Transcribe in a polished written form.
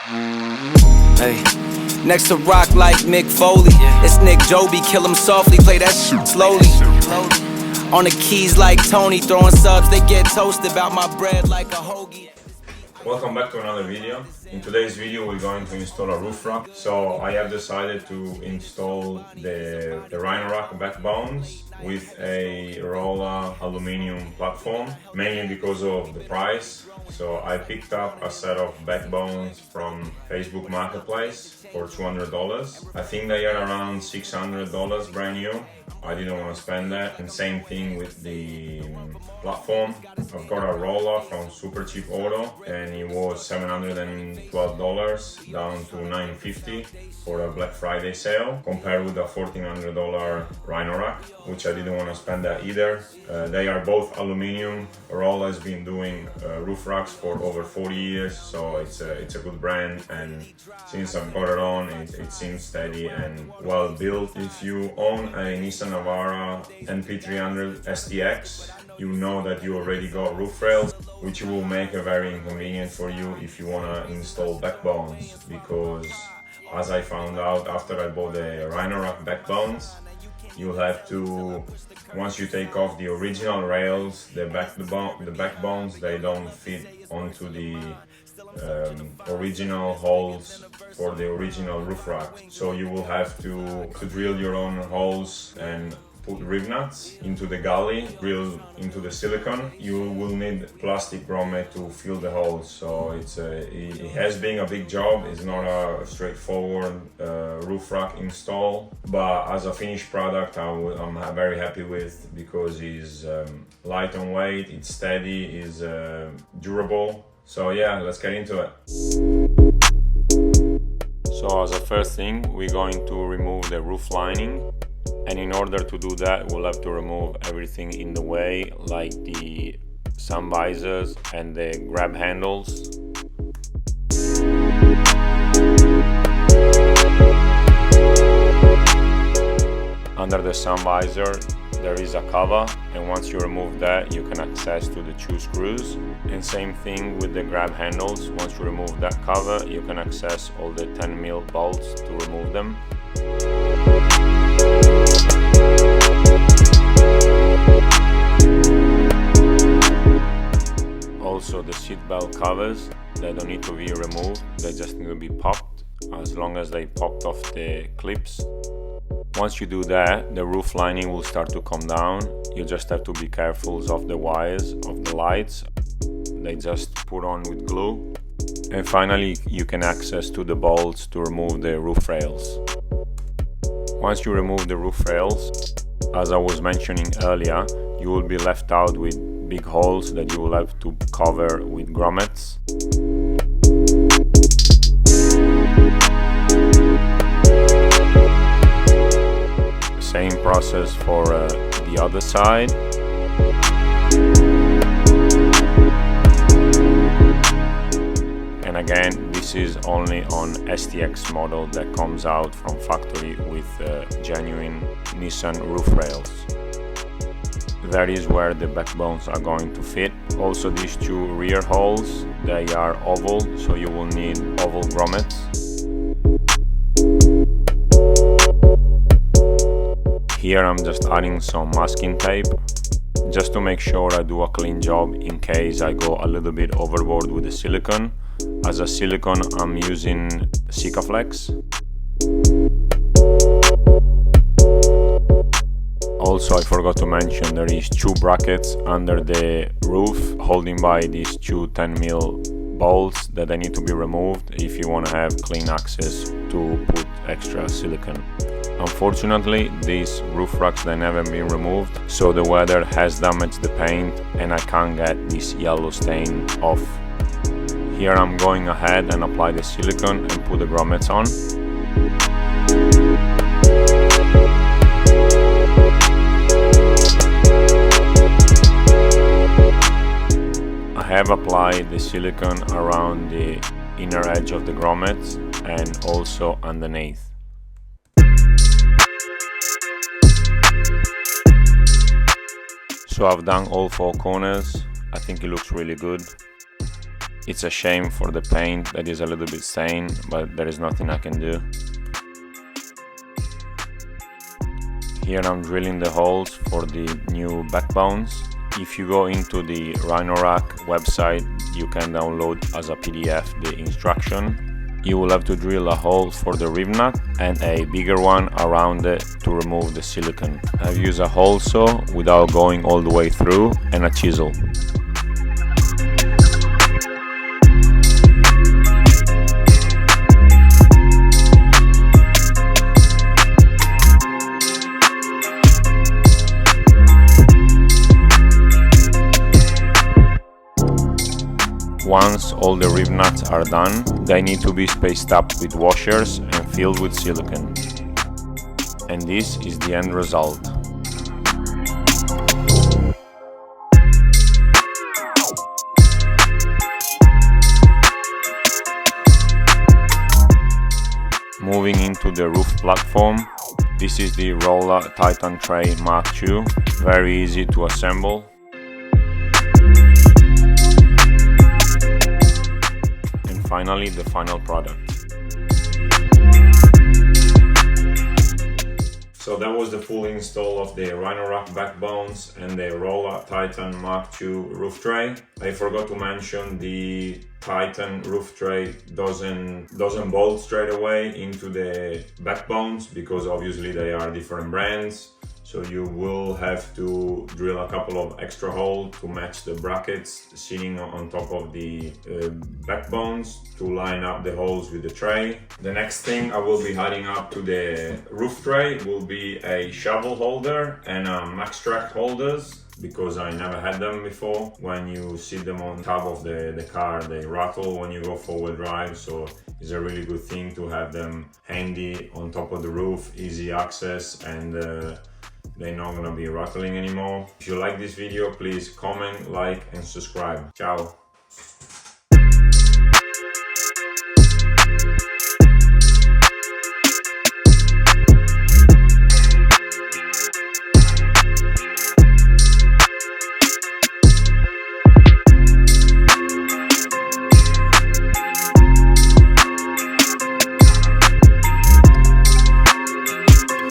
Hey, next to rock like Mick Foley. It's Nick Joby, kill him softly, play that shit slowly. On the keys like Tony, throwing subs, they get toasted about my bread like a hoagie. Welcome back to another video. In today's video we're going to install a roof rack. So I have decided to install the Rhino Rack Backbones with a ROLA aluminum platform, mainly because of the price. So I picked up a set of backbones from Facebook Marketplace for $200. I think they are around $600 brand new. I didn't want to spend that. And same thing with the platform. I've got a ROLA from Super Cheap Auto and it was $712 down to $950 for a Black Friday sale, compared with a $1,400 Rhino Rack, which I didn't want to spend that either. They are both aluminum. ROLA has been doing roof racks for over 40 years, so it's a good brand, and since I've got it on, it seems steady and well built. If you own a Nissan Navara NP300 STX, you know that you already got roof rails, which will make it very inconvenient for you if you want to install backbones, because as I found out after I bought the Rhino Rack Backbones, you'll have to, once you take off the original rails, the backbones, they don't fit onto the original holes for the original roof rack. So you will have to drill your own holes and put rib nuts into the gully, drill into the silicone. You will need plastic grommet to fill the holes. So it has been a big job. It's not a straightforward roof rack install, but as a finished product, I'm very happy with, because it's light on weight, it's steady, it's durable. So yeah, let's get into it. So as a first thing, we're going to remove the roof lining. And in order to do that, we'll have to remove everything in the way, like the sun visors and the grab handles. Under the sun visor, there is a cover, and once you remove that, you can access to the 2 screws. And same thing with the grab handles. Once you remove that cover, you can access all the 10mm bolts to remove them. Also, the seat belt covers, they don't need to be removed, they just need to be popped, as long as they popped off the clips. Once you do that, the roof lining will start to come down. You just have to be careful of the wires of the lights. They just put on with glue. And finally, you can access to the bolts to remove the roof rails. Once you remove the roof rails, as I was mentioning earlier, you will be left out with big holes that you will have to cover with grommets. Same process for the other side. And again, this is only on STX model that comes out from factory with genuine Nissan roof rails. That is where the backbones are going to fit. Also, these 2 rear holes, they are oval, so you will need oval grommets. Here I'm just adding some masking tape, just to make sure I do a clean job in case I go a little bit overboard with the silicone. As a silicone, I'm using Sikaflex. Also, I forgot to mention, there is 2 brackets under the roof holding by these 2 10mm bolts that they need to be removed if you want to have clean access to put extra silicone. Unfortunately, these roof racks, they never been removed, so the weather has damaged the paint and I can't get this yellow stain off. Here I'm going ahead and apply the silicone and put the grommets on. I have applied the silicone around the inner edge of the grommets and also underneath. So I've done all 4 corners. I think it looks really good. It's a shame for the paint that is a little bit stained, but there is nothing I can do. Here I'm drilling the holes for the new backbones. If you go into the Rhino Rack website, you can download as a PDF the instruction. You will have to drill a hole for the rib nut and a bigger one around it to remove the silicone. I've used a hole saw without going all the way through and a chisel. Once all the rib nuts are done, they need to be spaced up with washers and filled with silicone. And this is the end result. Moving into the roof platform, this is the ROLA Titan Tray Mark II, very easy to assemble. Finally, the final product. So that was the full install of the Rhino Rack Backbones and the ROLA Titan Mark II roof tray. I forgot to mention the Titan roof tray doesn't bolt straight away into the backbones because obviously they are different brands. So you will have to drill a couple of extra holes to match the brackets sitting on top of the backbones to line up the holes with the tray. The next thing I will be adding up to the roof tray will be a shovel holder and a max track holders, because I never had them before. When you sit them on top of the car, they rattle when you go forward drive, so it's a really good thing to have them handy on top of the roof, easy access, and they're not gonna be rattling anymore. If you like this video, please comment, like and subscribe. Ciao!